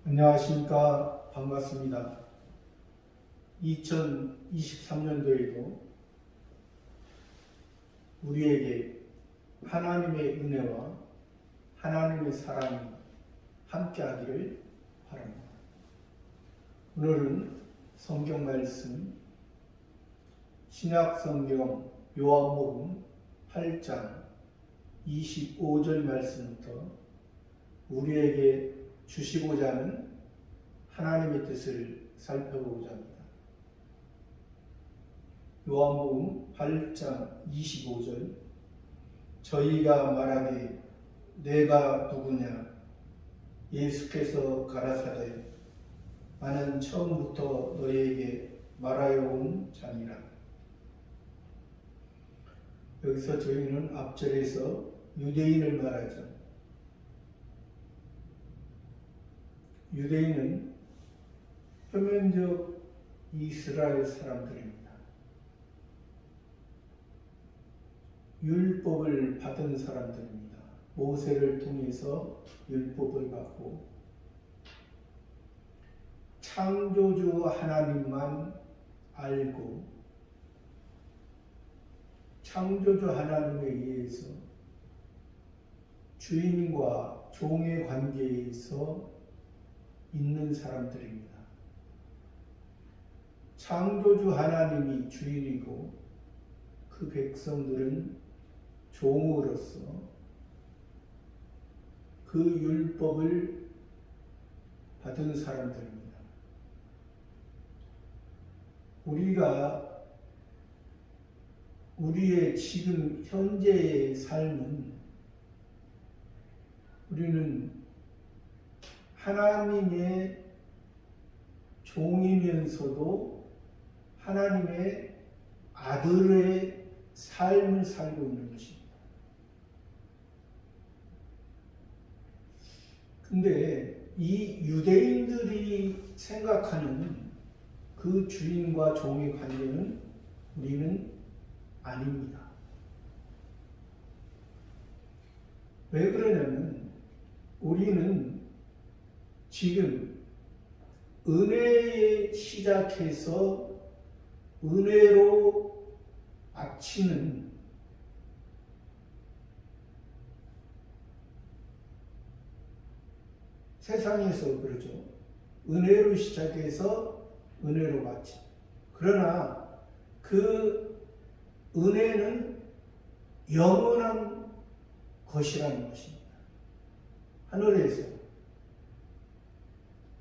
안녕하십니까. 반갑습니다. 2023년도에도 우리에게 하나님의 은혜와 하나님의 사랑이 함께하기를 바랍니다. 오늘은 성경 말씀 신약성경 요한복음 8장 25절 말씀부터 우리에게 주시고자 하는 하나님의 뜻을 살펴보고자 합니다. 요한복음 8장 25절 저희가 말하되 내가 누구냐 예수께서 가라사대 나는 처음부터 너희에게 말하여 온 자니라. 여기서 저희는 앞절에서 유대인을 말하죠. 유대인은 표면적 이스라엘 사람들입니다. 율법을 받은 사람들입니다. 모세를 통해서 율법을 받고 창조주 하나님만 알고 창조주 하나님에 의해서 주인과 종의 관계에서 있는 사람들입니다. 창조주 하나님이 주인이고 그 백성들은 종으로서 그 율법을 받은 사람들입니다. 우리가 우리의 지금 현재의 삶은 우리는 하나님의 종이면서도 하나님의 아들의 삶을 살고 있는 것입니다. 근데 이 유대인들이 생각하는 그 주인과 종의 관계는 우리는 아닙니다. 왜 그러냐면 우리는 지금 은혜에 시작해서 은혜로 마치는 세상에서 그러죠. 은혜로 시작해서 은혜로 마치. 그러나 그 은혜는 영원한 것이라는 것입니다. 하늘에서.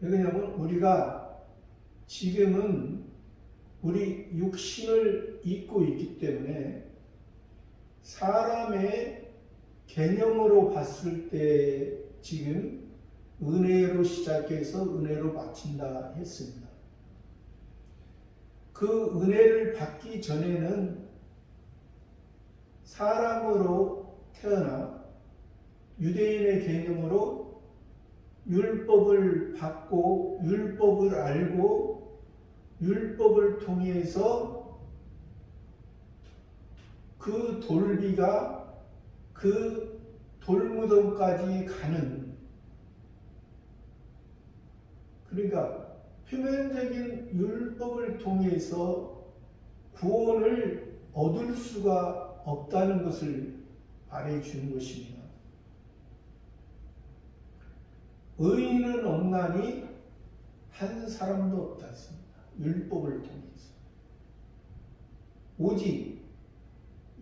왜냐하면 우리가 지금은 우리 육신을 입고 있기 때문에 사람의 개념으로 봤을 때 지금 은혜로 시작해서 은혜로 마친다 했습니다. 그 은혜를 받기 전에는 사람으로 태어나 유대인의 개념으로 율법을 받고 율법을 알고 율법을 통해서 그 돌비가 그 돌무덤까지 가는, 그러니까 표면적인 율법을 통해서 구원을 얻을 수가 없다는 것을 말해주는 것입니다. 의인은 없나니 한 사람도 없다 했습니다. 율법을 통해서. 오직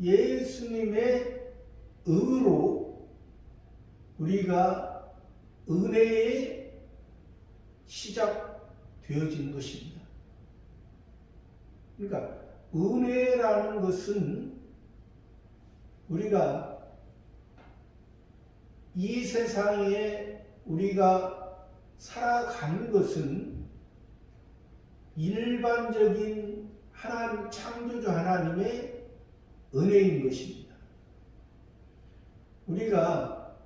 예수님의 의로 우리가 은혜에 시작되어진 것입니다. 그러니까 은혜라는 것은 우리가 이 세상에 우리가 살아가는 것은 일반적인 하나님, 창조주 하나님의 은혜인 것입니다. 우리가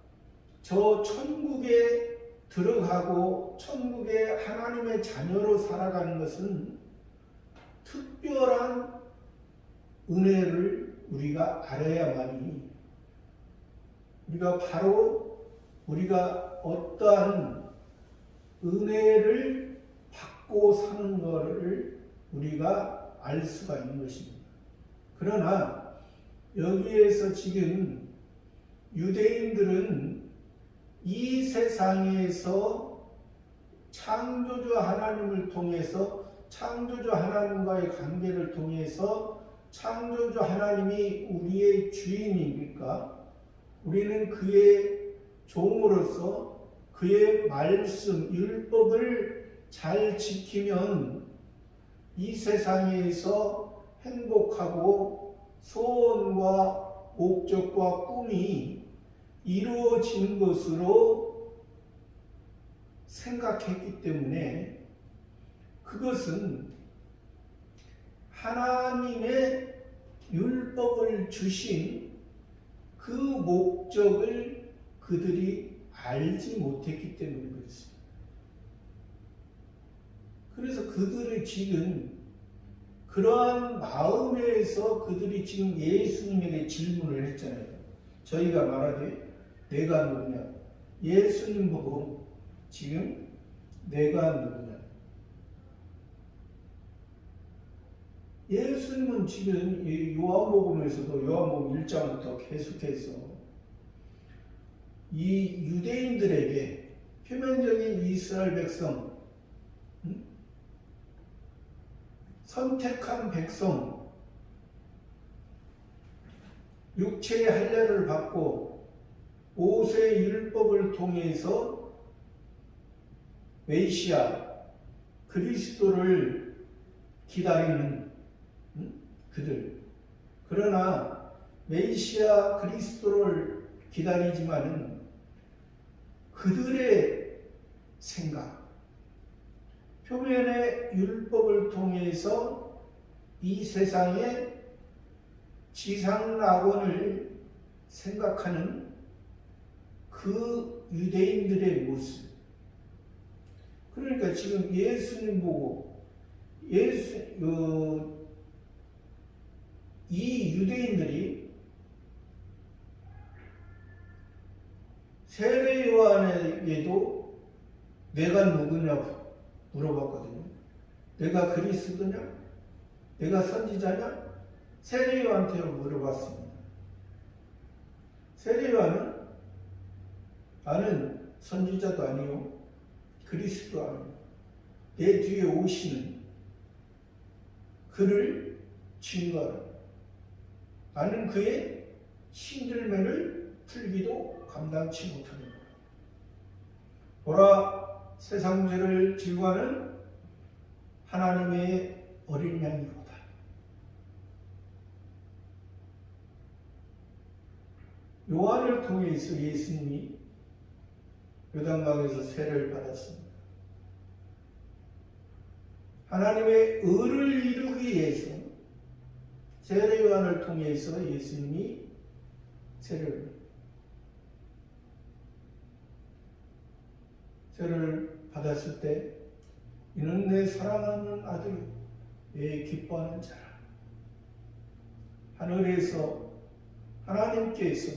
저 천국에 들어가고 천국의 하나님의 자녀로 살아가는 것은 특별한 은혜를 우리가 알아야만이 우리가 바로 우리가 어떠한 은혜를 받고 사는 것을 우리가 알 수가 있는 것입니다. 그러나 여기에서 지금 유대인들은 이 세상에서 창조주 하나님을 통해서 창조주 하나님과의 관계를 통해서 창조주 하나님이 우리의 주인입니까? 우리는 그의 종으로서 그의 말씀, 율법을 잘 지키면 이 세상에서 행복하고 소원과 목적과 꿈이 이루어진 것으로 생각했기 때문에 그것은 하나님의 율법을 주신 그 목적을 그들이 알지 못했기 때문에 그렇습니다. 그래서 그들이 지금 그러한 마음에서 그들이 지금 예수님에게 질문을 했잖아요. 저희가 말하되 내가 누구냐? 예수님 보고 지금 내가 누구냐? 예수님은 지금 이 요한복음에서도 요한복음 1장부터 계속해서 이 유대인들에게 표면적인 이스라엘 백성, 선택한 백성, 육체의 할례를 받고 모세의 율법을 통해서 메시아 그리스도를 기다리는 그들. 그러나 메시아 그리스도를 기다리지만은 그들의 생각, 표면의 율법을 통해서 이 세상의 지상낙원을 생각하는 그 유대인들의 모습. 그러니까 지금 예수님 보고 이 유대인들이 세례 요한에게도 내가 누구냐고 물어봤거든요. 내가 그리스도냐? 내가 선지자냐? 세례 요한한테 물어봤습니다. 세례 요한은 나는 선지자도 아니요 그리스도 아니요 내 뒤에 오시는 그를 증거하라. 나는 그의 신들매를 풀기도 감당치 못합니다. 보라, 세상 죄를 질구하는 하나님의 어린 양이로다. 요한을 통해서 예수님이 요단강에서 세례를 받았습니다. 하나님의 의를 이루기 위해서 세례 요한을 통해서 예수님이 세례를 받았을 때 이는 내 사랑하는 아들, 내 기뻐하는 자라. 하늘에서 하나님께서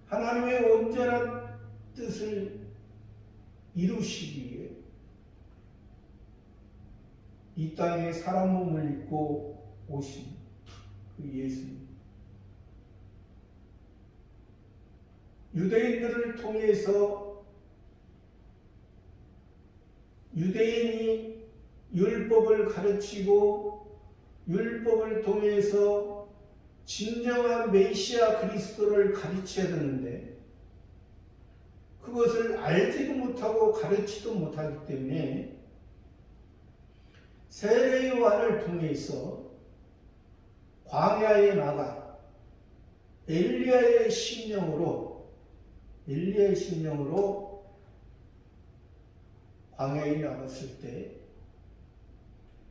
하나님의 온전한 뜻을 이루시기 위해 이 땅에 사람 몸을 입고 오신 그 예수님. 유대인들을 통해서 유대인이 율법을 가르치고 율법을 통해서 진정한 메시아 그리스도를 가르쳐야 되는데 그것을 알지도 못하고 가르치도 못하기 때문에 세례 요한을 통해서 광야에 나가 엘리야의 심령으로 광야에 나갔을 때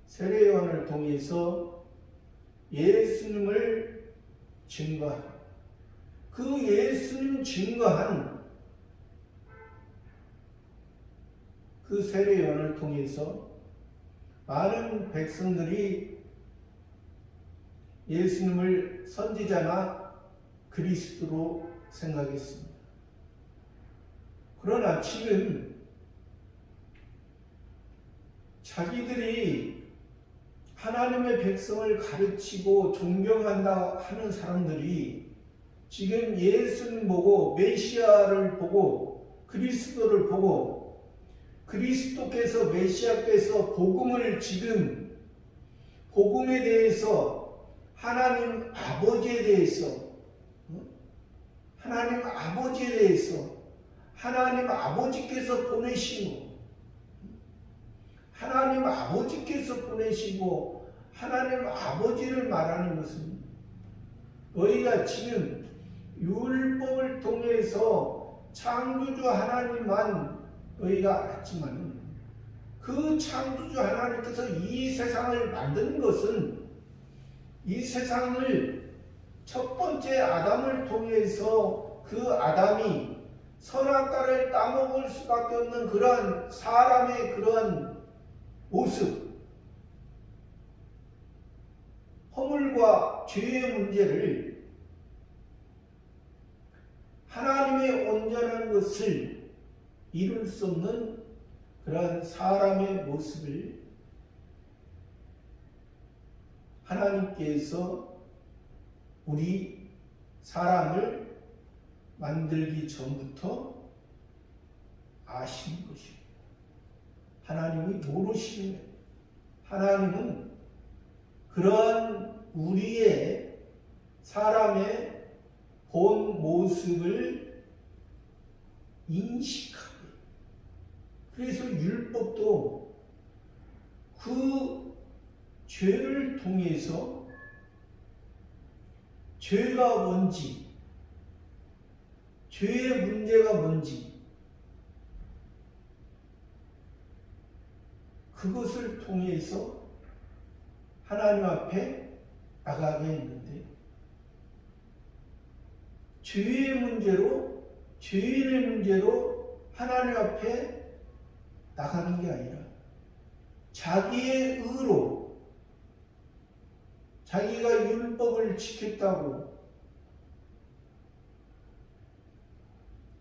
세례 요한을 통해서 예수님을 증거한 그 예수님 증거한 그 세례 요한을 통해서 많은 백성들이 예수님을 선지자나 그리스도로 생각했습니다. 그러나 지금 자기들이 하나님의 백성을 가르치고 존경한다 하는 사람들이 지금 예수를 보고 메시아를 보고 그리스도를 보고 그리스도께서 메시아께서 복음을 지금 복음에 대해서 하나님 아버지에 대해서 하나님 아버지에 대해서 하나님 아버지께서 보내시고 하나님 아버지께서 보내시고 하나님 아버지를 말하는 것은 너희가 지금 율법을 통해서 창조주 하나님만 너희가 알았지만 그 창조주 하나님께서 이 세상을 만든 것은 이 세상을 첫 번째 아담을 통해서 그 아담이 선악과를 따먹을 수밖에 없는 그러한 사람의 그러한 모습, 허물과 죄의 문제를 하나님의 온전한 것을 이룰 수 없는 그러한 사람의 모습을 하나님께서 우리 사람을 만들기 전부터 아신 것입니다. 하나님이 모르시는 거예요. 하나님은 그러한 우리의 사람의 본 모습을 인식하고 그래서 율법도 그 죄를 통해서 죄가 뭔지 죄의 문제가 뭔지 그것을 통해서 하나님 앞에 나가게 했는데 죄의 문제로 죄인의 문제로 하나님 앞에 나가는 게 아니라 자기의 의로 자기가 율법을 지켰다고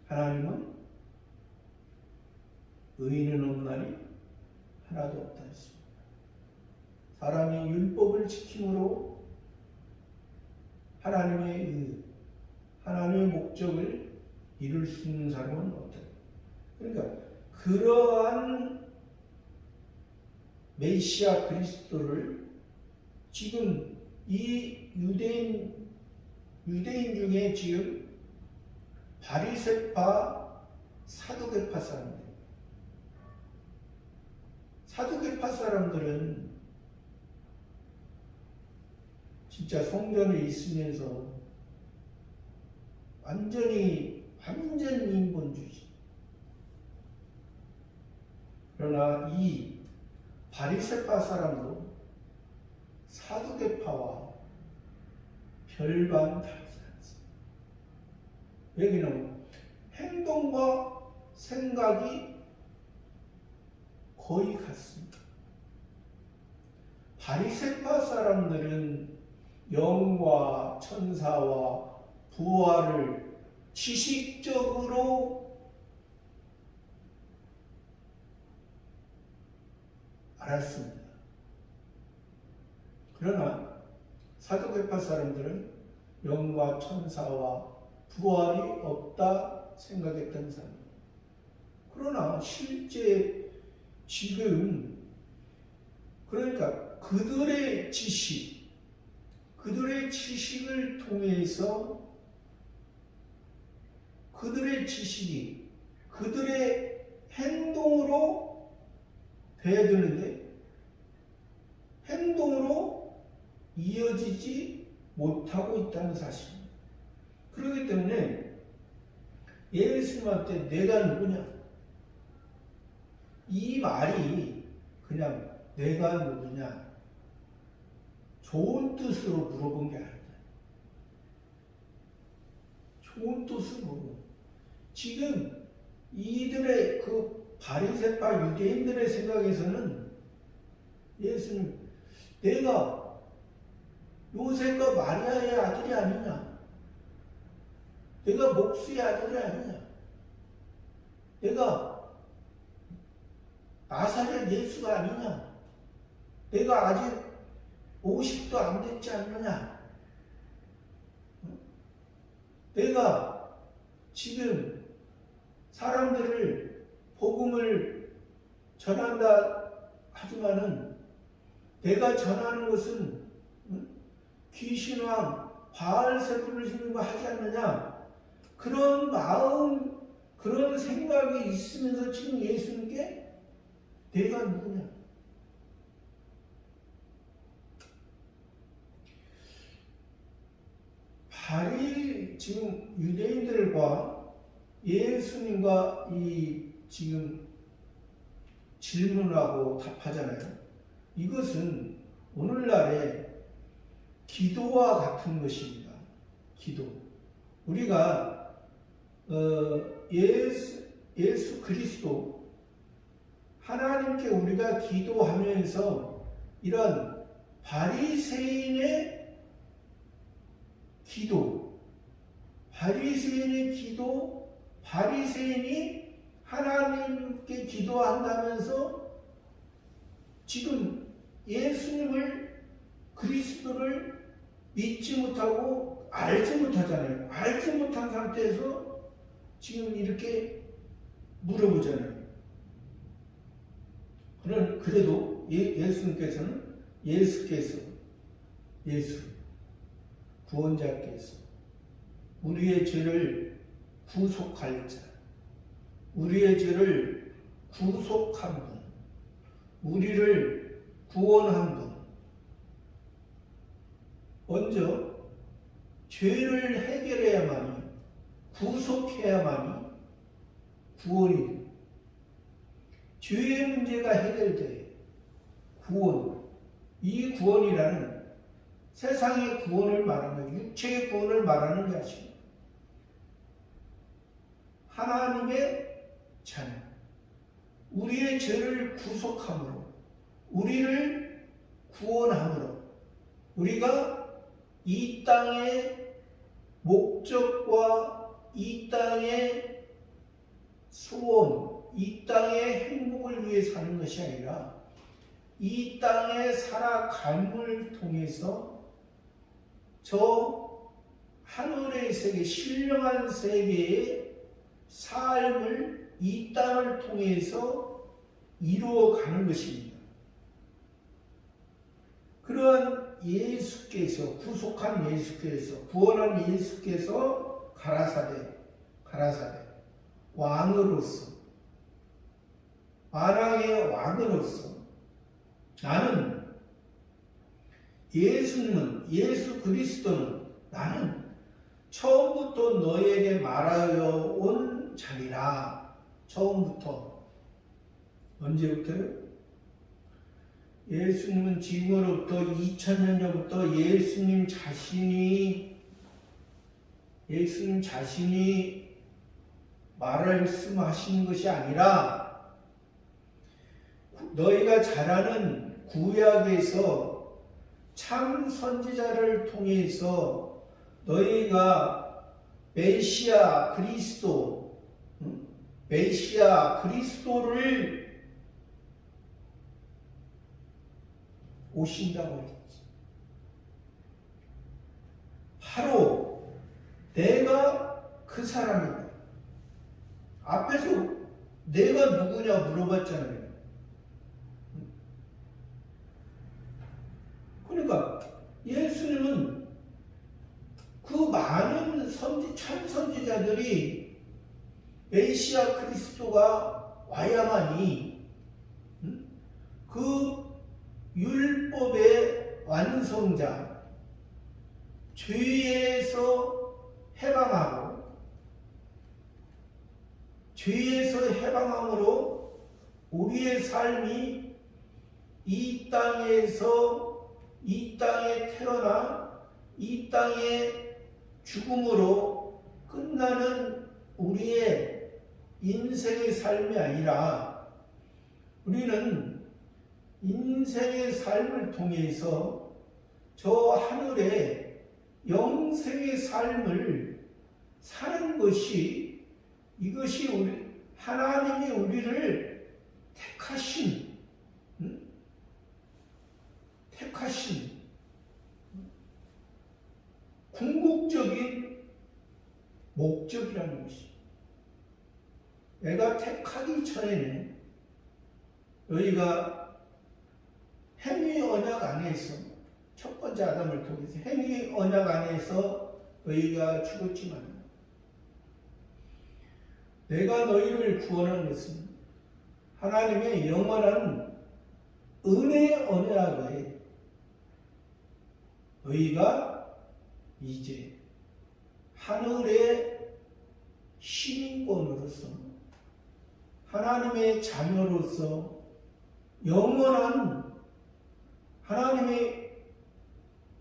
하나님은 의인은 없나니 하나도 없다 했습니다. 사람이 율법을 지킴으로 하나님의 의, 하나님의 목적을 이룰 수 있는 사람은 없다. 그러니까 그러한 메시아 그리스도를 지금 이 유대인 중에 지금 바리새파 사두개파 사람들은 진짜 성전에 있으면서 완전 인본주의. 그러나 이 바리새파 사람도 사두개파와 별반 다르지 않습니다. 여기는 행동과 생각이 거의 같습니다. 바리새파 사람들은 영과 천사와 부활을 지식적으로 알았습니다. 그러나 사두개파 사람들은 영과 천사와 부활이 없다 생각했던 사람입니다. 그러나 실제 지금 그러니까 그들의 지식을 통해서 그들의 지식이 그들의 행동으로 돼야 되는데 행동으로 이어지지 못하고 있다는 사실입니다. 그렇기 때문에 예수님한테 내가 누구냐? 이 말이 그냥 내가 누구냐? 좋은 뜻으로 물어본 게 아니다. 좋은 뜻으로. 지금 이들의 그 바리새파 유대인들의 생각에서는 예수님, 내가 요셉과 마리아의 아들이 아니냐? 내가 목수의 아들이 아니냐? 내가 나사렛 예수가 아니냐? 내가 아직 50도 안 됐지 않느냐? 내가 지금 사람들을 복음을 전한다 하지만은 내가 전하는 것은 귀신왕 바알세불을 신는 거 하지 않느냐? 그런 마음, 그런 생각이 있으면서 지금 예수님께 내가 누구냐? 바리 지금 유대인들과 예수님과 이 지금 질문하고 답하잖아요. 이것은 오늘날의 기도와 같은 것입니다. 기도. 우리가 예수 그리스도 하나님께 우리가 기도하면서 이런 바리새인의 기도, 바리새인이 하나님께 기도한다면서 지금 예수님을 그리스도를 믿지 못하고 알지 못하잖아요. 알지 못한 상태에서 지금 이렇게 물어보잖아요. 그래도 예수 구원자께서 우리의 죄를 구속할 자, 우리의 죄를 구속한 분, 우리를 구원한 분, 먼저 죄를 해결해야만이, 구속해야만이 구원이 돼. 죄의 문제가 해결돼 구원, 이 구원이라는 세상의 구원을 말하는 거예요. 육체의 구원을 말하는 게 아니고 하나님의 자녀, 우리의 죄를 구속함으로, 우리를 구원함으로 우리가 이 땅의 목적과 이 땅의 소원, 이 땅의 행복을 위해 사는 것이 아니라 이 땅에 살아감을 통해서 저 하늘의 세계, 신령한 세계의 삶을 이 땅을 통해서 이루어가는 것입니다. 그러한 예수께서, 구속한 예수께서, 구원한 예수께서 가라사대 왕으로서, 만왕의 왕으로서 나는 예수 그리스도는 나는 처음부터 너에게 말하여 온 자니라. 처음부터. 언제부터요? 예수님은 지금으로부터 2000년 전부터 예수님 자신이 말씀하시는 것이 아니라 너희가 잘 아는 구약에서 참 선지자를 통해서 너희가 메시아 그리스도를 오신다고 했지. 바로 내가 그 사람이다. 앞에서 내가 누구냐 물어봤잖아요. 그러니까 예수님은 그 많은 참 선지자들이 메시아 그리스도가 와야만이 그 율법의 완성자, 죄에서 해방함으로 우리의 삶이 이 땅에 태어나 이 땅의 죽음으로 끝나는 우리의 인생의 삶이 아니라 우리는 인생의 삶을 통해서 저 하늘의 영생의 삶을 사는 것이 이것이 우리 하나님이 우리를 택하신, 택하신 궁극적인 목적이라는 것이. 내가 택하기 전에는 너희가 행위 언약 안에서, 첫 번째 아담을 통해서 행위 언약 안에서 너희가 죽었지만, 내가 너희를 구원한 것은 하나님의 영원한 은혜 언약에 너희가 이제 하늘의 시민권으로서 하나님의 자녀로서 영원한 하나님의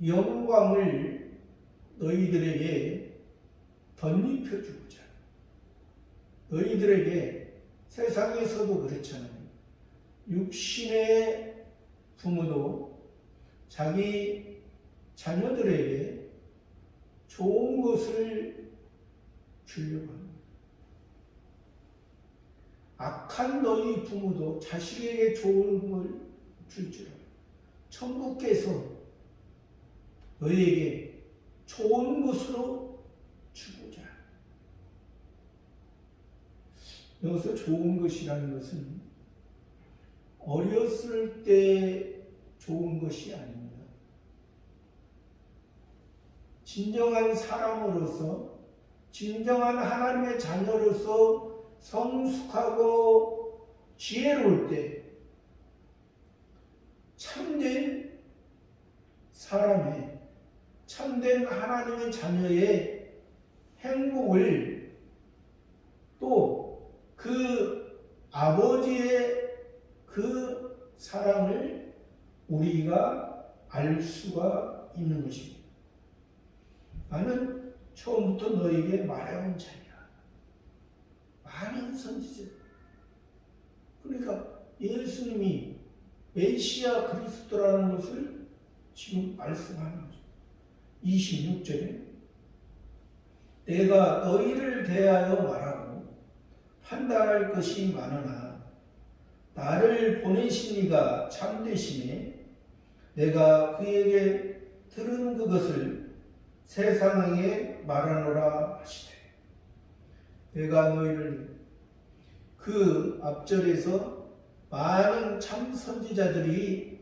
영광을 너희들에게 덧입혀주고자, 너희들에게 세상에서도 그렇잖아요. 육신의 부모도 자기 자녀들에게 좋은 것을 주려고 합니다. 악한 너희 부모도 자식에게 좋은 걸 줄 줄 알아요. 천국께서 너희에게 좋은 것으로 주고자. 여기서 좋은 것이라는 것은 어렸을 때 좋은 것이 아닙니다. 진정한 사람으로서, 진정한 하나님의 자녀로서 성숙하고 지혜로울 때 참된 사람의, 참된 하나님의 자녀의 행복을, 또 그 아버지의 그 사랑을 우리가 알 수가 있는 것입니다. 나는 처음부터 너에게 말해온 자야. 많은 선지자. 그러니까 예수님이 메시아 그리스도라는 것을 지금 말씀하는 거죠. 26절에 내가 너희를 대하여 말하고 판단할 것이 많으나 나를 보내신 이가 참되시니 내가 그에게 들은 그것을 세상에 말하노라 하시되, 내가 너희를, 그 앞절에서 많은 참 선지자들이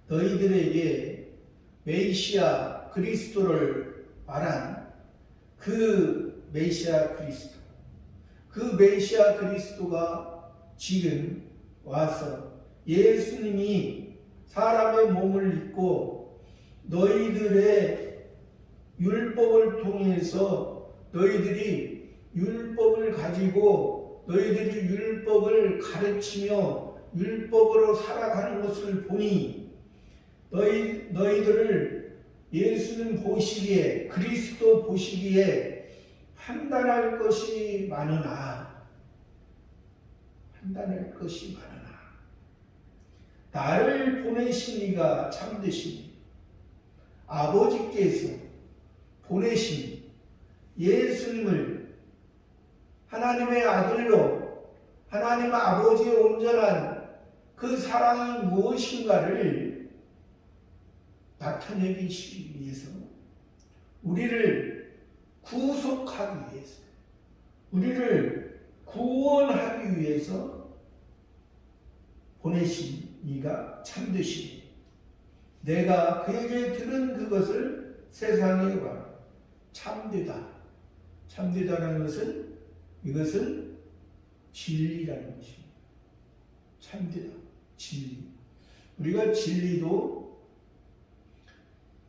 너희들에게 메시아 그리스도를 말한 그 메시아 그리스도, 그 메시아 그리스도가 지금 와서 예수님이 사람의 몸을 입고 너희들의 율법을 통해서 너희들이 율법을 가지고 너희들이 율법을 가르치며 율법으로 살아가는 것을 보니 너희들을 예수님 보시기에, 그리스도 보시기에 판단할 것이 많으나 나를 보내신 이가 참되시니, 아버지께서 보내신 예수님을 하나님의 아들로 하나님 아버지의 온전한 그 사랑이 무엇인가를 나타내기 위해서, 우리를 구속하기 위해서, 우리를 구원하기 위해서 보내신 이가 참되시니 내가 그에게 들은 그것을 세상에 말하라. 참되다. 참되다라는 것은, 이것은 진리라는 것입니다. 참되다. 진리. 우리가 진리도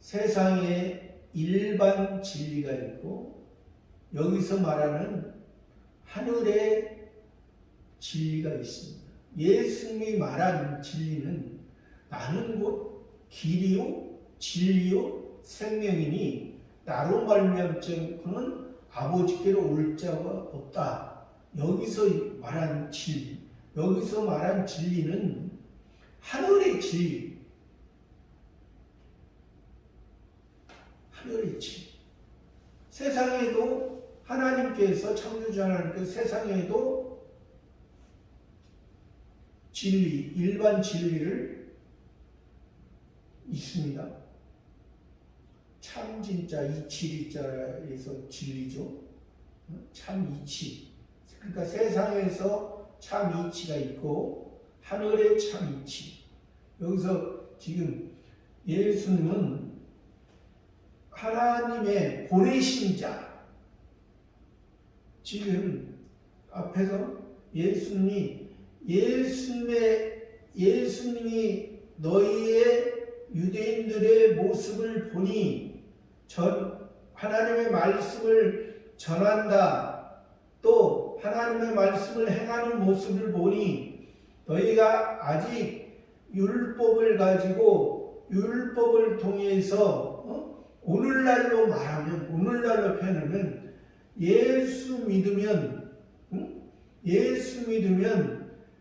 세상에 일반 진리가 있고, 여기서 말하는 하늘의 진리가 있습니다. 예수님이 말한 진리는 나는 곧 길이요 진리요 생명이니 나로 말미암지 그는 아버지께로 올 자가 없다. 여기서 말한 진리, 여기서 말한 진리는 하늘의 진리, 하늘의 진리. 세상에도 하나님께서, 창조주 하나님께서 세상에도 진리, 일반 진리를 있습니다. 참 진짜 이치리자에서 진리죠. 참 이치. 그러니까 세상에서 참 이치가 있고 하늘에 참 이치. 여기서 지금 예수님은 하나님의 보내신 자. 지금 앞에서 예수님이 너희의 유대인들의 모습을 보니 하나님의 말씀을 전한다. 또 하나님의 말씀을 행하는 모습을 보니 너희가 아직 율법을 가지고 율법을 통해서 오늘날로 표현하면 예수 믿으면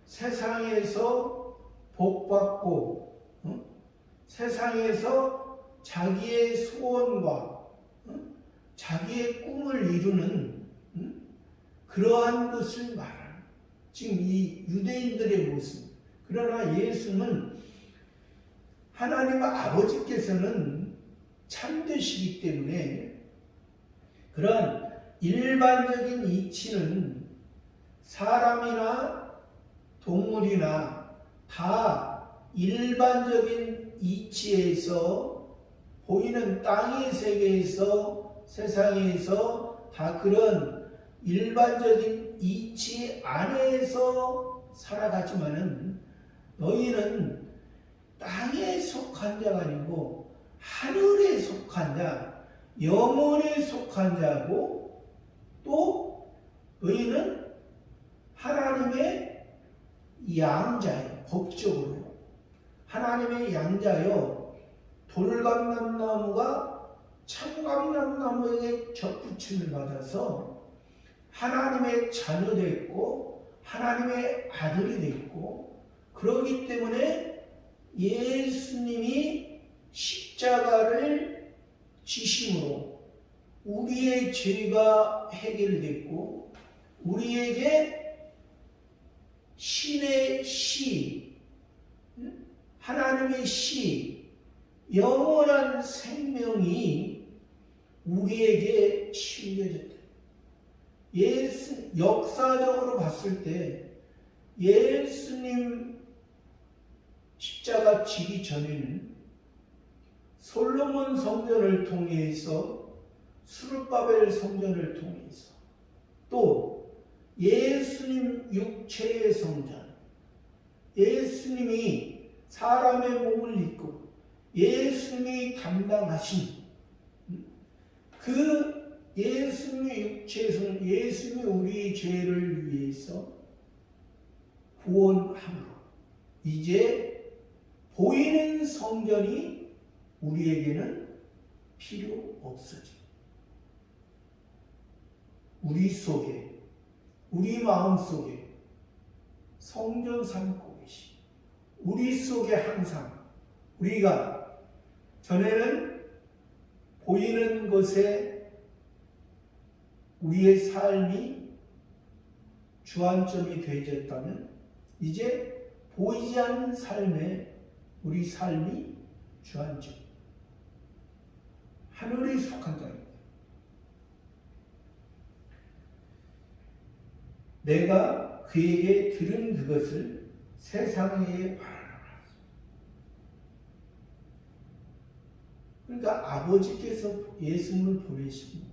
세상에서 복받고 세상에서 자기의 소원과 자기의 꿈을 이루는 그러한 것을 말하는 지금 이 유대인들의 모습. 그러나 예수는 하나님 아버지께서는 참되시기 때문에 그런 일반적인 이치는 사람이나 동물이나 다 일반적인 이치에서 보이는 땅의 세계에서 세상에서 다 그런 일반적인 이치 안에서 살아가지만은 너희는 땅에 속한 자가 아니고 하늘에 속한 자, 영혼에 속한 자고 또 너희는 하나님의 양자예요. 법적으로 하나님의 양자요. 돌감람나무가 참감람나무에게 접붙임을 받아서 하나님의 자녀 됐고 하나님의 아들이 됐고 그러기 때문에 예수님이 십자가를 지심으로 우리의 죄가 해결됐고 우리에게 신의 시, 하나님의 시, 영원한 생명이 우리에게 심겨졌다. 역사적으로 봤을 때 예수님 십자가 지기 전에는 솔로몬 성전을 통해서 수르바벨 성전을 통해서 또 예수님 육체의 성전, 예수님이 사람의 몸을 입고 예수님이 담당하신 그 예수님의 육체의 성전, 예수님이 우리의 죄를 위해서 구원함으로 이제 보이는 성전이 우리에게는 필요 없어집니다. 우리 속에 우리 마음속에 성전 삼고 계시 우리 속에 항상 우리가 전에는 보이는 것에 우리의 삶이 주안점이 되어졌다면 이제 보이지 않는 삶에 우리 삶이 주안점 하늘에 속한 자입니다. 내가 그에게 들은 그것을 세상에 말하라. 그러니까 아버지께서 예수님을 보내시고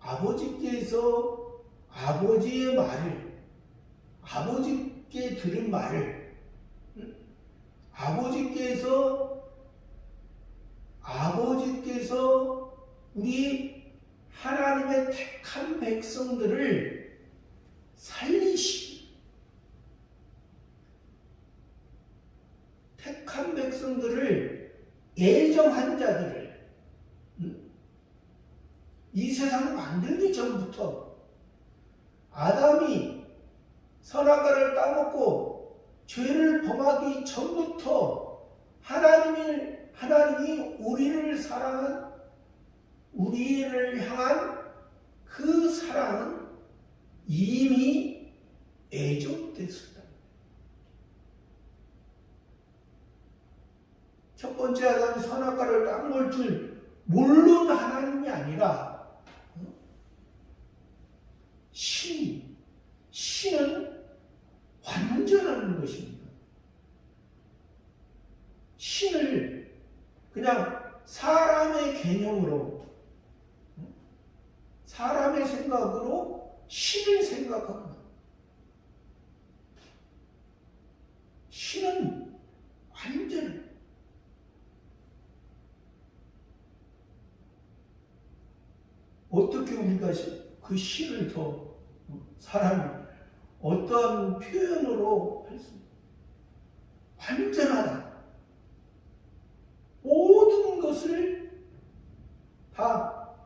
아버지께서 아버지의 말을 아버지께 들은 말을 아버지께서 우리 하나님의 택한 백성들을 살리시고 택한 백성들을 예정한 자들을 이 세상을 만들기 전부터 아담이 선악과를 따먹고 죄를 범하기 전부터 하나님이 우리를 사랑한 우리를 향한 그 사랑은 이미 애정됐었다. 첫 번째 아담이 선악과를 따먹을 줄 모르는 하나님이 아니라 신은 완전한 것입니다. 신을 그냥 사람의 개념으로, 사람의 생각으로 신을 생각합니다. 신은 완전 어떻게 우리가 그 신을 더 사람이 어떤 표현으로 할 수 있습니까? 완전하다. 모든 것을 다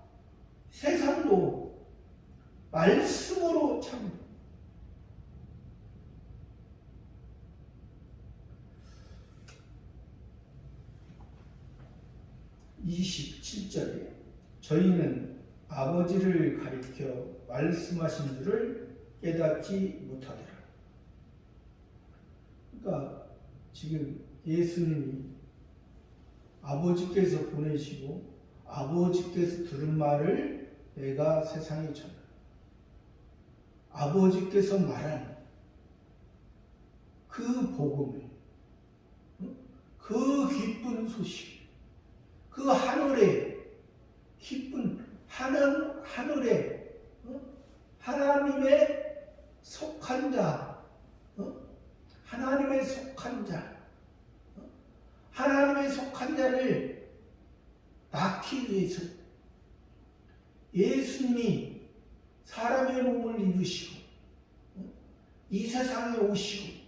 세상도 말씀으로 참 27절에 저희는 아버지를 가리켜 말씀하신 줄을 깨닫지 못하더라. 그러니까 지금 예수님이 아버지께서 보내시고 아버지께서 들은 말을 내가 세상에 전하. 아버지께서 말한 그 복음을, 그 기쁜 소식, 그 하늘의 기쁜 하늘에 하나님의 속한 자, 하나님의 속한 자, 하나님의 속한 자를 낳기 위해서 예수님이 사람의 몸을 입으시고 이 세상에 오시고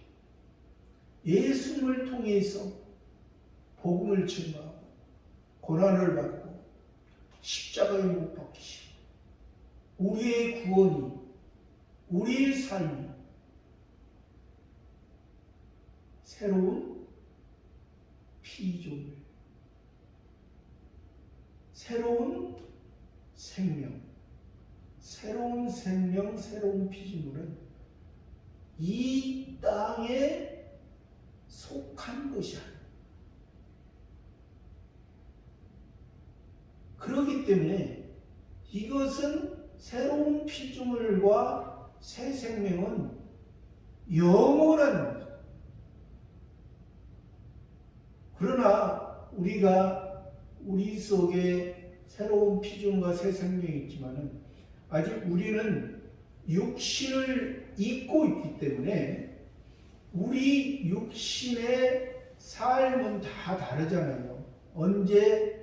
예수님을 통해서 복음을 증거하고 고난을 받고 십자가에 못 박히시고 우리의 구원이, 우리의 삶이 새로운 피조물, 새로운 생명, 새로운 피조물은 이 땅에 속한 것이 아닙니다. 그렇기 때문에 이것은 새로운 피조물과 새 생명은 영원한 거죠. 그러나 우리가 우리 속에 새로운 피조물과 새 생명이 있지만은 아직 우리는 육신을 입고 있기 때문에 우리 육신의 삶은 다 다르잖아요. 언제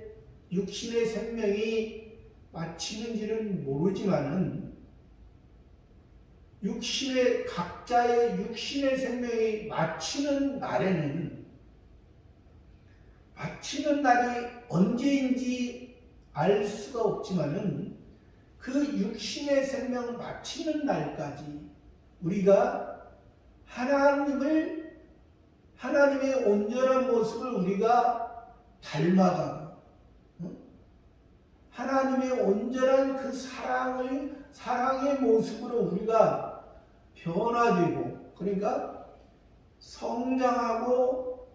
육신의 생명이 마치는지는 모르지만은 각자의 육신의 생명이 마치는 날이 언제인지 알 수가 없지만은 그 육신의 생명 마치는 날까지 우리가 하나님의 온전한 모습을 우리가 닮아가고 하나님의 온전한 그 사랑의 모습으로 우리가 변화되고, 그러니까 성장하고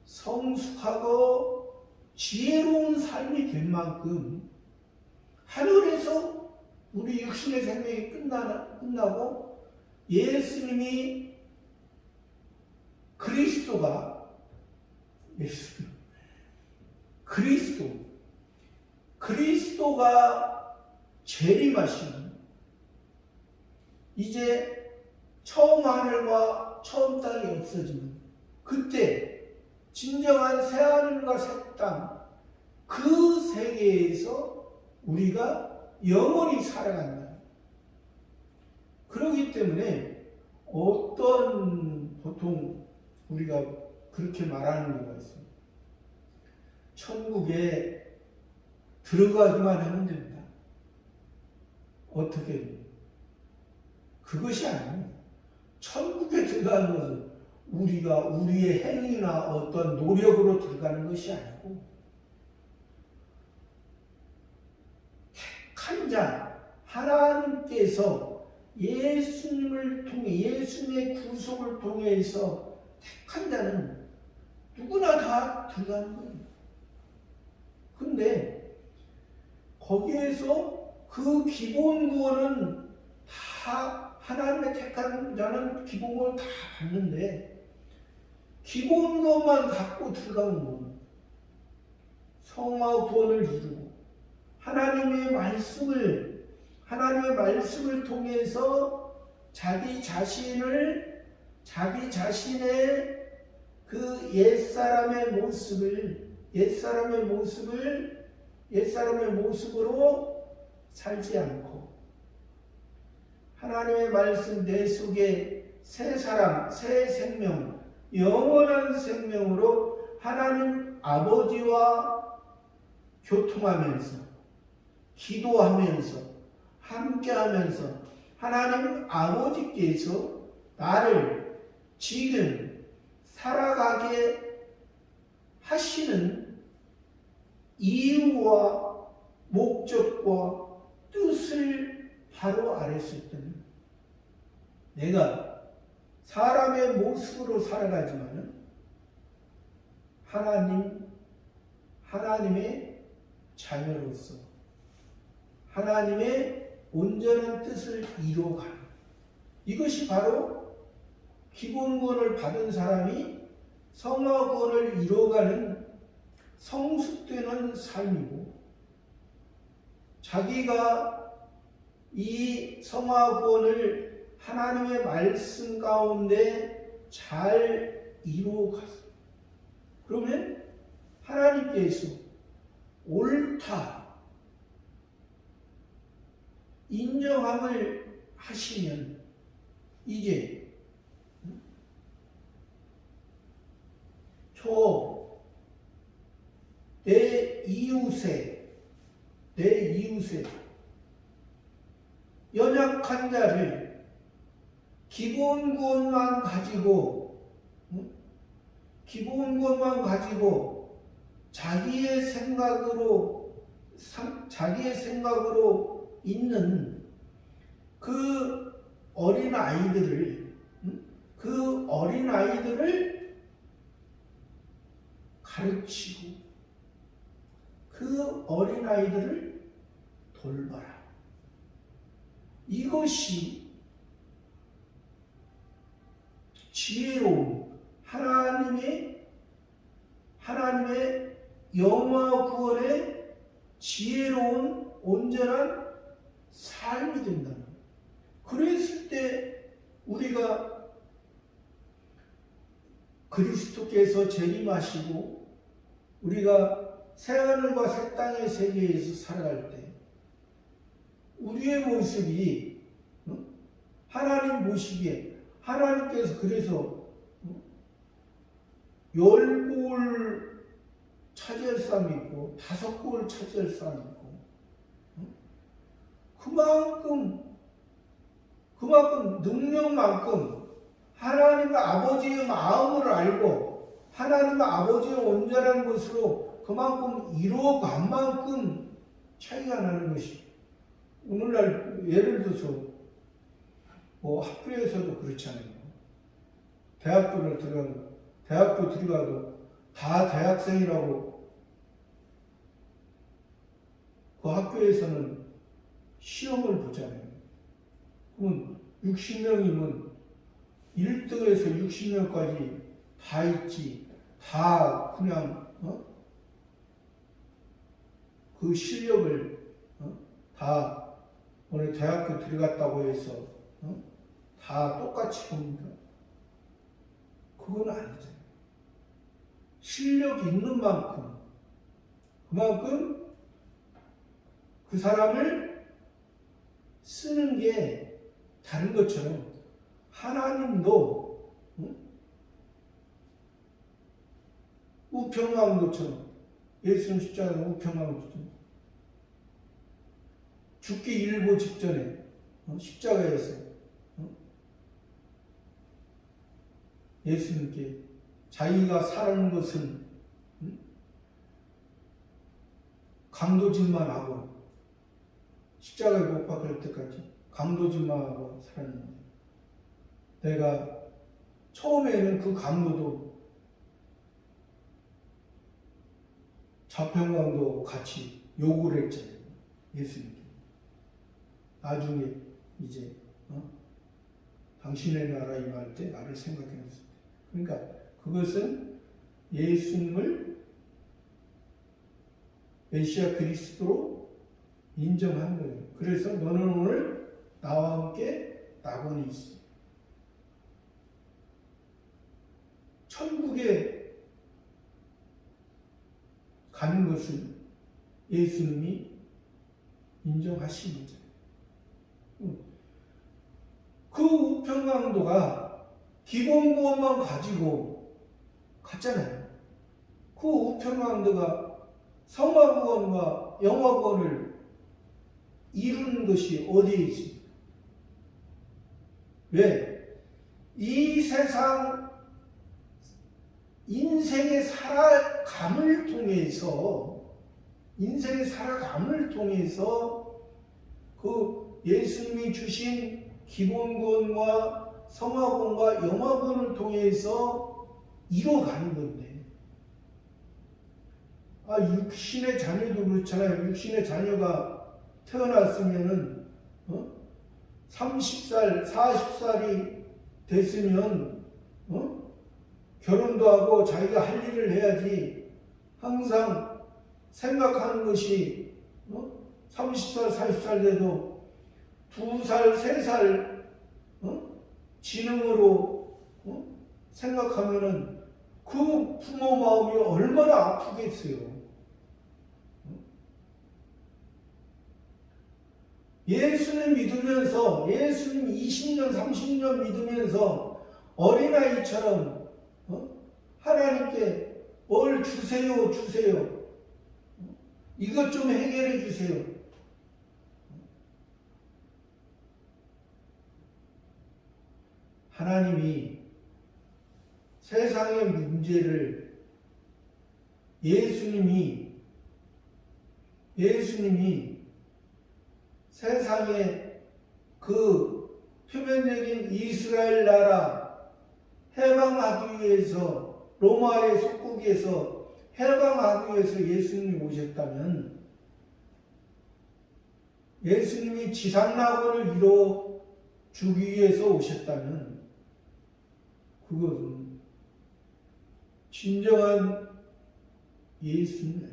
성숙하고 지혜로운 삶이 된 만큼 하늘에서 우리 육신의 생명이 끝나고 예수님이 그리스도가 재림하시는 이제 처음 하늘과 처음 땅이 없어지는 그때 진정한 새 하늘과 새 땅, 그 세계에서 우리가 영원히 살아간다. 그렇기 때문에 보통 우리가 그렇게 말하는 경우가 있습니다. 천국에 들어가기만 하면 된다. 어떻게? 그것이 아닙니다. 천국에 들어가는 것은 우리가 우리의 행위나 어떤 노력으로 들어가는 것이 아니고 택한 자, 하나님께서 예수님을 말씀의 구속을 통해서 택한 자는 누구나 다 들어가는 거예요. 근데 거기에서 그 기본 구원은 다 하나님의 택한 자는 기본 구원을 다 받는데 기본 구원만 갖고 들어가는 거예요. 성화 구원을 이루고 하나님의 말씀을 통해서 자기 자신의 그 옛사람의 모습으로 살지 않고 하나님의 말씀 내 속에 새 사람, 새 생명, 영원한 생명으로 하나님 아버지와 교통하면서 기도하면서 함께하면서 하나님 아버지께서 나를 지금 살아가게 하시는 이유와 목적과 뜻을 바로 알았을 때는 내가 사람의 모습으로 살아가지만은 하나님의 자녀로서 하나님의 온전한 뜻을 이루어가는 이것이 바로 기본 구원을 받은 사람이 성화 구원을 이루어가는 성숙되는 삶이고 자기가 이 성화 구원을 하나님의 말씀 가운데 잘 이루어갔습니다. 그러면 하나님께서 옳다 인정함을 하시면 이제 내 이웃의 연약한 자를 기본 구원만 가지고 자기의 생각으로 있는 그 어린 아이들을 가르치고 그 어린 아이들을 돌봐라. 이것이 지혜로운 하나님의 영화 구원의 지혜로운 온전한 삶이 된다. 그랬을 때 우리가 그리스도께서 재림하시고 우리가 새하늘과 새 땅의 세계에서 살아갈 때 우리의 모습이 하나님 보시기에 하나님께서 그래서 10골 차지할 사람이 있고 5골 차지할 사람이 있고 그만큼 능력만큼 하나님 아버지의 마음을 알고 하나님 아버지의 온전한 것으로 그만큼 이루어간 만큼 차이가 나는 것이 오늘날 예를 들어서 학교에서도 그렇잖아요. 대학교 들어가도 다 대학생이라고 그 학교에서는 시험을 보잖아요. 그러면 60명이면 1등에서 60명까지 다 있지. 다 그냥 그 실력을 다 오늘 대학교 들어갔다고 해서 다 똑같이 봅니다. 그건 아니잖아요. 실력이 있는 만큼 그만큼 그 사람을 쓰는 게 다른 것처럼 하나님도 우평하는 것처럼 예수님 십자가는 우평하는 것처럼 죽기 일보 직전에 십자가에서 예수님께 자기가 살아는 것은 강도질만 하고 십자가에 못 박힐 때까지 강도질만 하고 살았는데 내가 처음에는 그 강도도 자평강도 같이 요구를 했잖아요. 예수님께. 나중에 이제 당신의 나라 임할 때 나를 생각해봤을 때. 그러니까 그것은 예수님을 메시아 그리스도로 인정한 거예요. 그래서 너는 오늘 나와 함께 낙원에 있어. 천국에 가는 것을 예수님이 인정하신 거죠. 그 우편강도가 기본구원만 가지고 갔잖아요. 그 우편강도가 성화구원과 영화구원을 이루는 것이 어디에 있습니까? 왜? 이 세상 인생의 살아감을 통해서 그 예수님이 주신 기본구원과 성화구원과 영화구원을 통해서 이뤄가는 건데, 육신의 자녀도 그렇잖아요. 육신의 자녀가 태어났으면은 30살, 40살이 됐으면 결혼도 하고 자기가 할 일을 해야지. 항상 생각하는 것이 30살, 40살 돼도 2살, 3살 지능으로 생각하면은 그 부모 마음이 얼마나 아프겠어요. 예수님 믿으면서, 예수님 20년, 30년 믿으면서 어린아이처럼 하나님께 뭘 주세요. 이것 좀 해결해 주세요. 하나님이 세상의 문제를 예수님이 세상의 그 표면적인 이스라엘 나라 해방하기 위해서, 로마의 속국에서 해방하기 위해서 예수님이 오셨다면, 예수님이 지상낙원을 이뤄 주기 위해서 오셨다면, 그것은 진정한 예수님.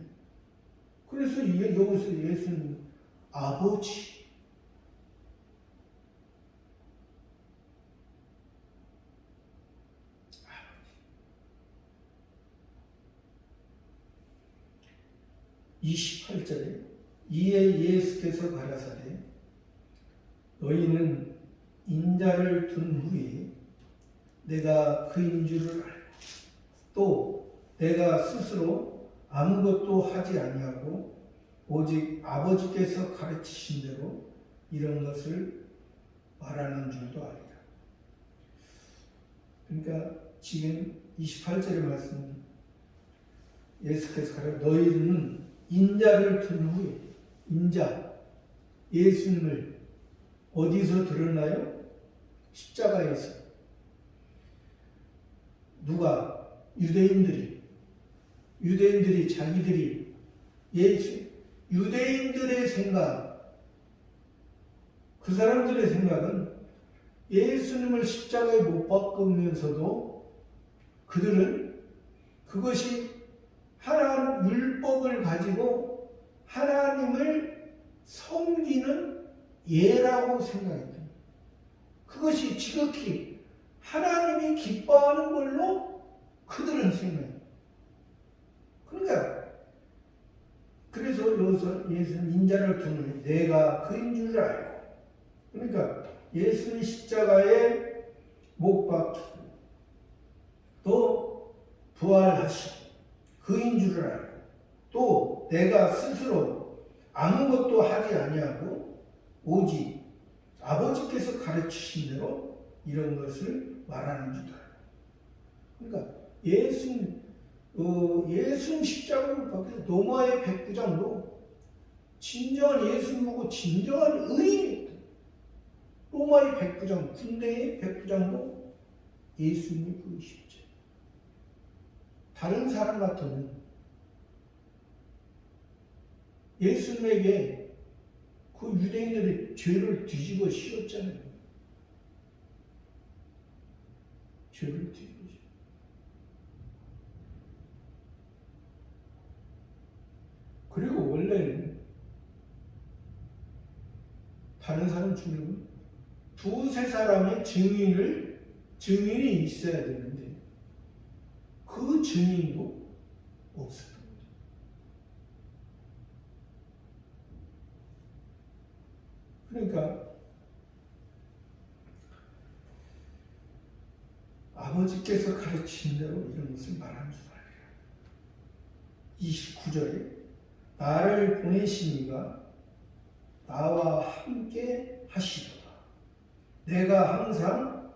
그래서 여기서 예수님 아버지, 28절에 이에 예수께서 가라사대 너희는 인자를 둔 후에 내가 그인 줄을 알고 또 내가 스스로 아무것도 하지 아니하고 오직 아버지께서 가르치신 대로 이런 것을 말하는 줄도 알리라. 그러니까 지금 28절의 말씀, 예수께서 가라 너희는 인자를 둔 후에, 인자, 예수님을 어디서 들었나요? 십자가에서. 누가? 유대인들이 자기들이 유대인들의 생각, 그 사람들의 생각은 예수님을 십자가에 못 박으면서도 그들은 그것이 하나님 율법을 가지고 하나님을 섬기는 예라고 생각했다. 그것이 지극히 하나님이 기뻐하는 걸로 그들은 생각해요. 그러니까 그래서 여기서 예수는 인자를 두는 내가 그인 줄 알고, 그러니까 예수님 십자가에 못 박히고 또 부활하시고 그인 줄을 알고 또 내가 스스로 아무것도 하지 아니하고 오직 아버지께서 가르치신 대로 이런 것을 말하는 줄도 알고. 그러니까 예수님 십자가를 박혀서 로마의 백부장도 진정한 예수님 보고 진정한 의인이었다. 로마의 백부장, 군대의 백부장도 예수님이 부르십시오. 다른 사람 같으면 예수님에게 그 유대인들의 죄를 뒤집어 씌웠잖아요. 죄를 뒤집어 씌웠어요. 그리고 원래는 다른 사람 죽이면 두세 사람의 증인이 있어야 되는데 그 증인도 없었던 거죠. 그러니까 아버지께서 가르친 대로 이런 것을 말한 줄 알아요. 29절에 나를 보내시니가 나와 함께 하시도다. 내가 항상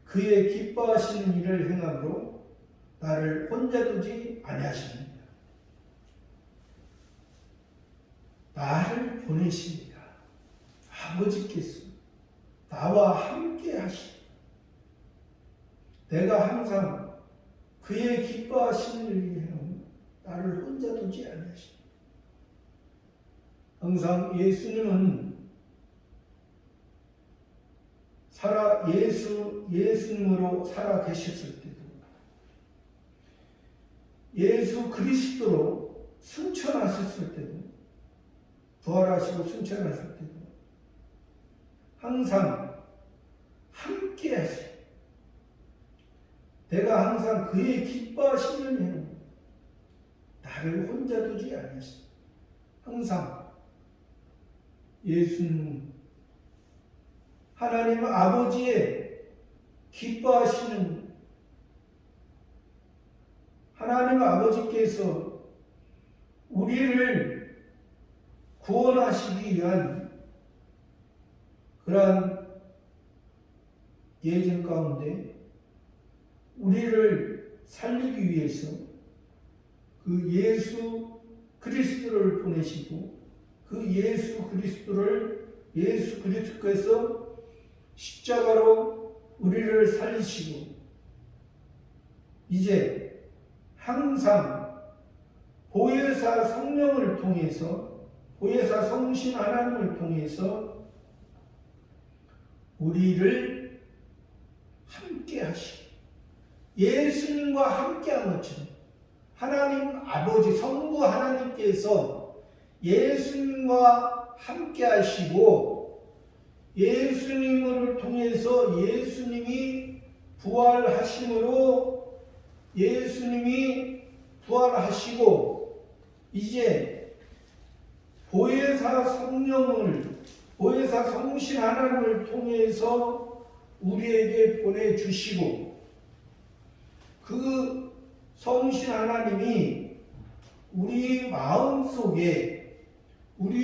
그의 기뻐하시는 일을 행함으로 나를 혼자 두지 아니하십니다. 나를 보내십니다. 아버지께서 나와 함께 하시고 내가 항상 그의 기뻐하시는 일을 행함으로 나를 혼자 두지 아니하십니다. 항상 예수님은 예수님으로 살아 계셨을 때도 예수 그리스도로 승천하셨을 때도 부활하시고 승천하셨을 때도 항상 함께 하시고 내가 항상 그의 기뻐하시는 일 나를 혼자 두지 아니하시고 항상 예수님은 하나님 아버지의 기뻐하시는 하나님 아버지께서 우리를 구원하시기 위한 그러한 예정 가운데 우리를 살리기 위해서 그 예수 그리스도를 보내시고 그 예수 그리스도께서 십자가로 우리를 살리시고 이제 항상 보혜사 성령을 통해서 보혜사 성신 하나님을 통해서 우리를 함께 하시고 예수님과 함께한 것처럼 하나님 아버지 성부 하나님께서 예수님과 함께 하시고 예수님을 통해서 예수님이 부활하심으로 예수님이 부활하시고 이제 보혜사 성신 하나님을 통해서 우리에게 보내주시고 그 성신 하나님이 우리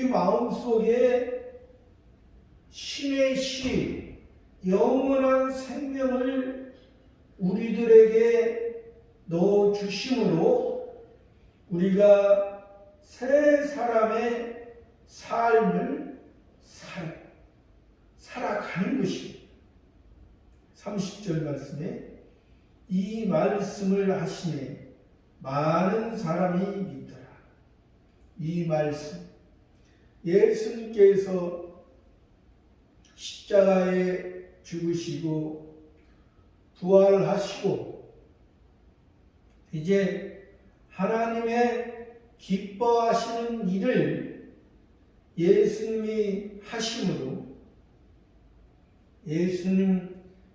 마음속에 신의 씨 영원한 생명을 우리들에게 넣어주심으로 우리가 새 사람의 삶을 살아가는 것입니다. 30절 말씀에 이 말씀을 하시네 많은 사람이 믿더라. 이 말씀 예수님께서 십자가에 죽으시고 부활하시고 이제 하나님의 기뻐하시는 일을 예수님이 하심으로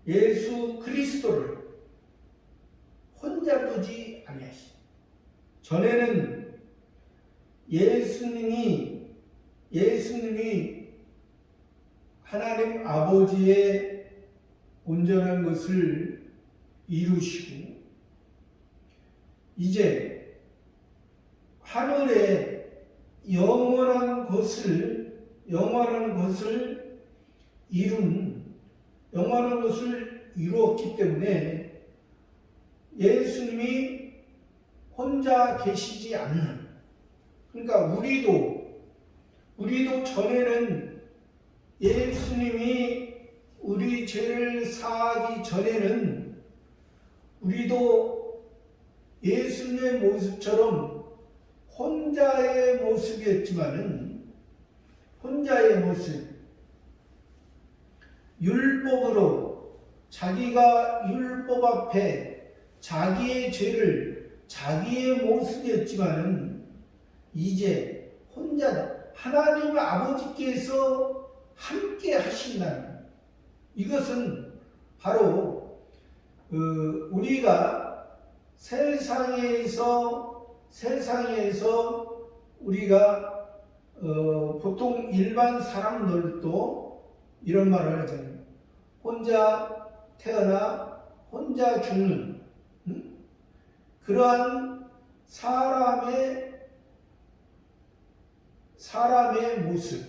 예수 그리스도를 혼자 두지 아니하시고 전에는 예수님이 하나님 아버지의 온전한 것을 이루시고 이제 하늘의 영원한 것을 이루었기 때문에 예수님이 혼자 계시지 않는 그러니까 우리도 전에는 예수님이 우리 죄를 사하기 전에는 우리도 예수님의 모습처럼 혼자의 모습이었지만은 혼자의 모습, 율법으로 자기가 율법 앞에 자기의 죄를 자기의 모습이었지만은 이제 혼자 하나님 아버지께서 함께 하신다는 이것은 바로 우리가 세상에서 우리가 보통 일반 사람들도 이런 말을 하잖아요. 혼자 태어나 혼자 죽는 그러한 사람의 모습,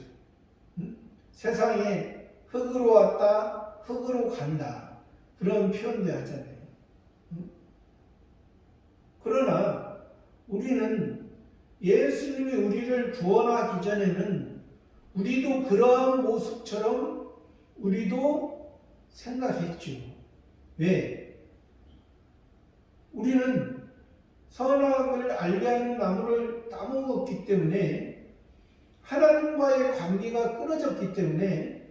세상에 흙으로 왔다 흙으로 간다 그런 표현도 하잖아요. 그러나 우리는 예수님이 우리를 구원하기 전에는 우리도 그러한 모습처럼 우리도 생각했죠. 왜? 우리는 선악을 알게 하는 나무를 따먹었기 때문에 하나님과의 관계가 끊어졌기 때문에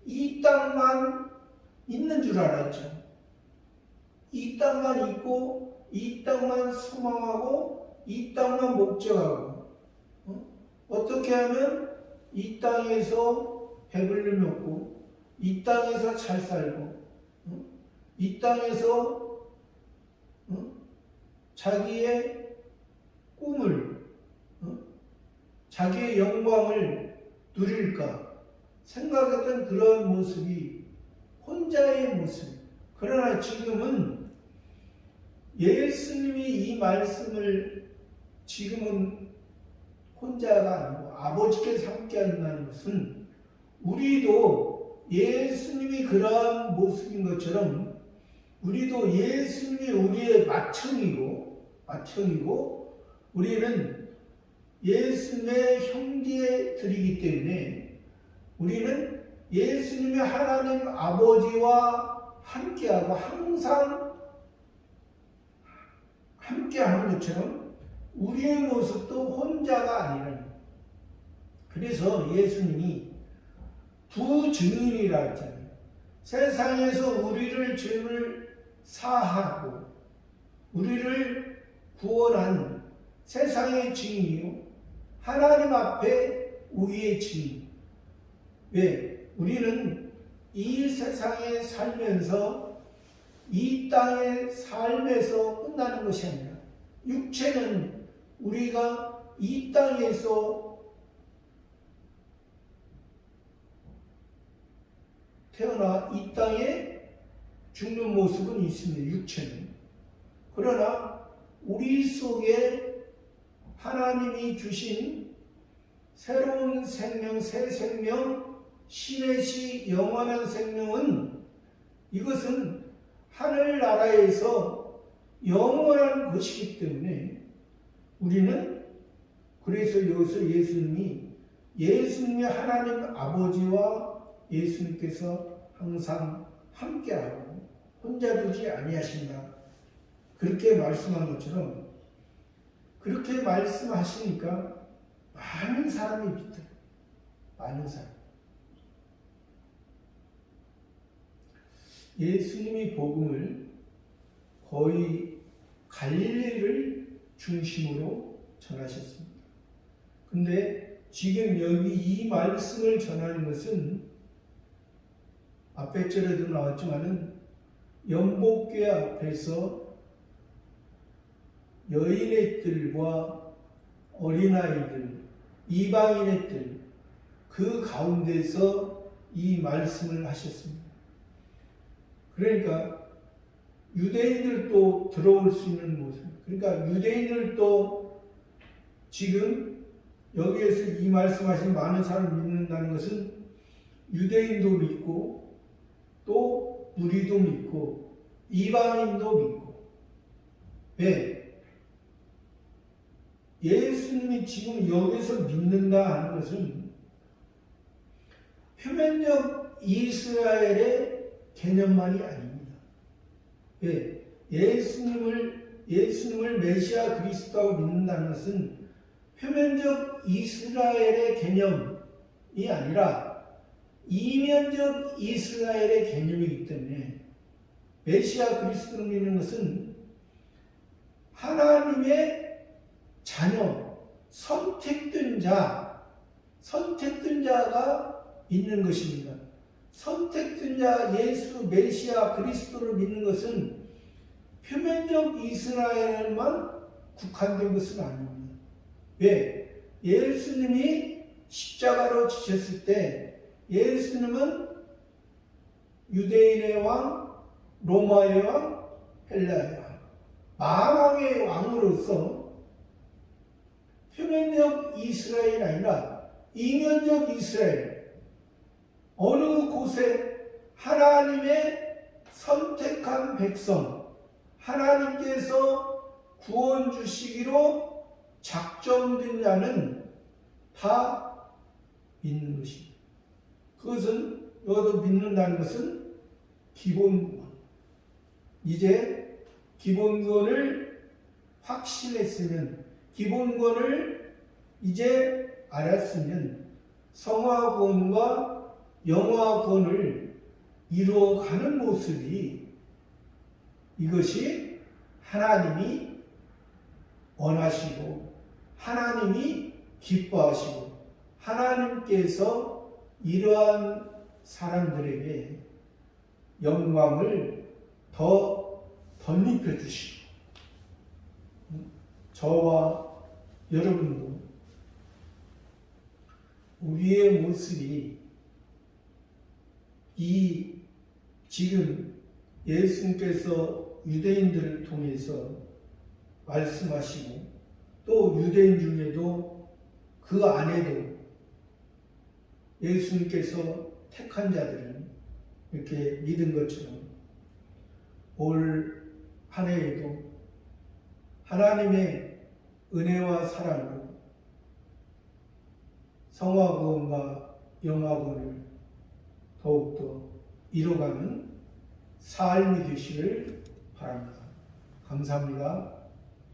이 땅만 있는 줄 알았죠. 이 땅만 있고 이 땅만 소망하고 이 땅만 목적하고 어떻게 하면 이 땅에서 배불리 먹고 이 땅에서 잘 살고 이 땅에서 자기의 꿈을 자기의 영광을 누릴까 생각했던 그런 모습이 혼자의 모습. 그러나 지금은 예수님이 이 말씀을 지금은 혼자가 아니고 아버지께서 함께 한다는 것은 우리도 예수님이 그러한 모습인 것처럼 우리도 예수님이 우리의 맏형이고 우리는 예수님의 형제들이기 때문에 우리는 예수님의 하나님 아버지와 함께하고 항상 함께하는 것처럼 우리의 모습도 혼자가 아니라는. 그래서 예수님이 두 증인이라 했잖아요. 세상에서 우리를 죄를 사하고 우리를 구원한 세상의 증인이요 하나님 앞에 우리의 증인. 왜? 우리는 이 세상에 살면서 이 땅의 삶에서 끝나는 것이 아니라 육체는 우리가 이 땅에서 태어나 이 땅에 죽는 모습은 있습니다. 육체는. 그러나 우리 속에 하나님이 주신 새로운 생명, 새 생명, 신의 시 영원한 생명은 이것은 하늘나라에서 영원한 것이기 때문에 우리는 그래서 여기서 예수님이 하나님 아버지와 예수님께서 항상 함께하고 혼자 두지 아니하신다. 그렇게 말씀한 것처럼 그렇게 말씀하시니까 많은 사람이 믿어요. 많은 사람. 예수님이 복음을 거의 갈릴리를 중심으로 전하셨습니다. 근데 지금 여기 이 말씀을 전하는 것은 앞에 절에도 나왔지만은 연복궤 앞에서 여인의 뜰과 어린아이들, 이방인의 뜰, 그 가운데서 이 말씀을 하셨습니다. 그러니까 유대인들도 들어올 수 있는 모습. 그러니까 유대인들도 지금 여기에서 이 말씀하신 많은 사람을 믿는다는 것은 유대인도 믿고 또 무리도 믿고 이방인도 믿고. 왜? 예수님이 지금 여기서 믿는다 하는 것은 표면적 이스라엘의 개념만이 아닙니다. 왜? 예수님을 메시아 그리스도라고 믿는다는 것은 표면적 이스라엘의 개념이 아니라 이면적 이스라엘의 개념이기 때문에 메시아 그리스도를 믿는 것은 하나님의 자녀, 선택된 자가 믿는 것입니다. 선택된 자 예수 메시아 그리스도를 믿는 것은 표면적 이스라엘만 국한된 것은 아닙니다. 왜? 예수님이 십자가로 지셨을 때 예수님은 유대인의 왕, 로마의 왕, 헬라의 왕, 만왕의 왕으로서 표면적 이스라엘이 아니라 이면적 이스라엘, 어느 곳에 하나님의 선택한 백성, 하나님께서 구원 주시기로 작정된 자는 다 믿는 것입니다. 그것은 여기서 믿는다는 것은 기본구원. 이제 기본구원을 확신했으면, 기본구원을 이제 알았으면 성화구원과 영화구원을 이루어가는 모습이, 이것이 하나님이 원하시고 하나님이 기뻐하시고 하나님께서 이러한 사람들에게 영광을 더 덧입혀 주시고, 저와 여러분도 우리의 모습이 이 지금 예수님께서 유대인들을 통해서 말씀하시고 또 유대인 중에도 그 안에도 예수님께서 택한 자들은 이렇게 믿은 것처럼 올 한 해에도 하나님의 은혜와 사랑으로 성화구원과 영화구원을 더욱더 이뤄가는 삶이 되시를 바랍니다. 감사합니다.